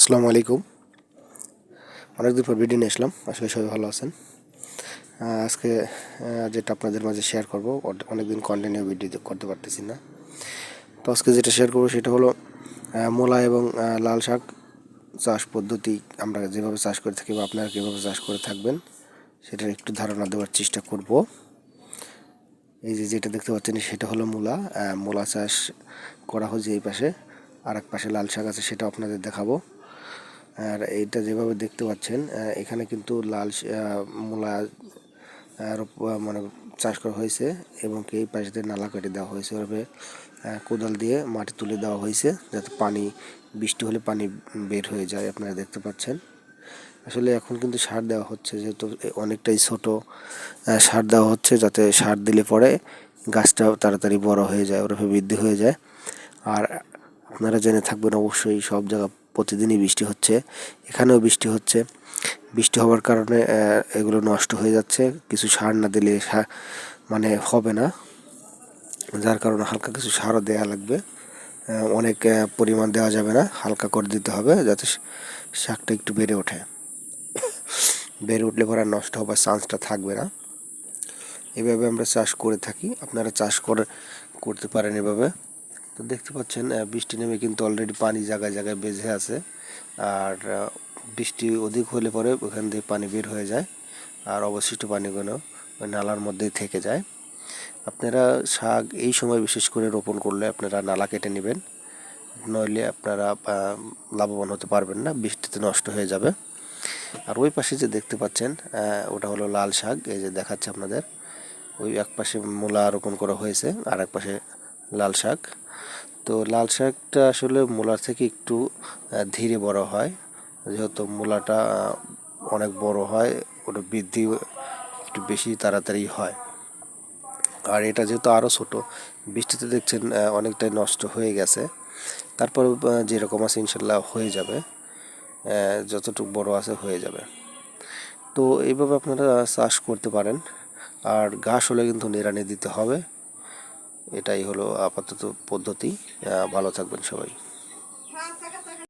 আসসালামু আলাইকুম। অনেকদিন পর ভিডিও নিয়ে আসলাম, আসলে সবাই ভালো আছেন। আজকে যেটা আপনাদের মাঝে শেয়ার করব, অনেকদিন কন্টিনিউ ভিডিও করতে পারতেছি না। তো আজকে যেটা শেয়ার করব সেটা হলো মূলা এবং লাল শাক চাষ পদ্ধতি। আমরা যেভাবে চাষ করে থাকি বা আপনারা কীভাবে চাষ করে থাকবেন সেটার একটু ধারণা দেওয়ার চেষ্টা করব। এই যে যেটা দেখতে পাচ্ছেন সেটা হলো মূলা চাষ করা হয়েছে এই পাশে, আর এক পাশে লাল শাক আছে, সেটা আপনাদের দেখাবো। আর এইটা যেভাবে দেখতে পাচ্ছেন এখানে কিন্তু মূলা মানে চাষ করা হয়েছে এবং এই পাশ দিয়ে নালা কেটে দেওয়া হয়েছে, ওভাবে কোদাল দিয়ে মাটি তুলে দেওয়া হয়েছে যাতে বৃষ্টি হলে পানি বের হয়ে যায়। আপনারা দেখতে পাচ্ছেন আসলে এখন কিন্তু সার দেওয়া হচ্ছে, যেহেতু অনেকটাই ছোট, সার দেওয়া হচ্ছে যাতে সার দিলে পরে গাছটা তাড়াতাড়ি বড় হয়ে যায়, ওভাবে বৃদ্ধি হয়ে যায়। আর আপনারা জেনে থাকবেন অবশ্যই সব জায়গা প্রতিদিনই বৃষ্টি হচ্ছে, এখানেও বৃষ্টি হচ্ছে। বৃষ্টি হওয়ার কারণে এগুলো নষ্ট হয়ে যাচ্ছে, কিছু সার না দিলে মানে হবে না, যার কারণে হালকা কিছু সারও দেওয়া লাগবে। অনেক পরিমাণ দেওয়া যাবে না, হালকা করে দিতে হবে যাতে শাকটা একটু বেড়ে ওঠে। বেড়ে উঠলে পরে নষ্ট হবার চান্সটা থাকবে না। এভাবে আমরা চাষ করে থাকি, আপনারা চাষ করতে পারেন এভাবে। তো দেখতে পাচ্ছেন বৃষ্টি নেমে কিন্তু অলরেডি পানি জায়গায় জায়গায় বেঁধে আছে, আর বৃষ্টি অধিক হলে পরে ওখান থেকে পানি বের হয়ে যায়, আর অবশিষ্ট পানিগুলো ওই নালার মধ্যেই থেকে যায়। আপনারা শাক এই সময় বিশেষ করে রোপণ করলে আপনারা নালা কেটে নেবেন, নইলে আপনারা লাভবান হতে পারবেন না, বৃষ্টিতে নষ্ট হয়ে যাবে। আর ওই পাশে যে দেখতে পাচ্ছেন ওটা হলো লাল শাক, এই যে দেখাচ্ছে আপনাদের। ওই এক পাশে মূলা রোপণ করা হয়েছে, আর এক পাশে লাল শাক। তো লাল শাকটা আসলে মূলার থেকে একটু ধীরে বড় হয়, যেহেতু মূলাটা অনেক বড় হয়, ওটা বৃদ্ধি একটু বেশি তাড়াতাড়ি হয়। আর এটা যেহেতু আরও ছোটো, বৃষ্টিতে দেখছেন অনেকটাই নষ্ট হয়ে গেছে, তারপর যেরকম আছে ইনশাল্লাহ হয়ে যাবে, যতটুকু বড় আছে হয়ে যাবে। তো এইভাবে আপনারা চাষ করতে পারেন। আর ঘাস হলে কিন্তু নিড়ানি দিতে হবে, এটাই হলো আপাতত পদ্ধতি। ভালো থাকবেন সবাই।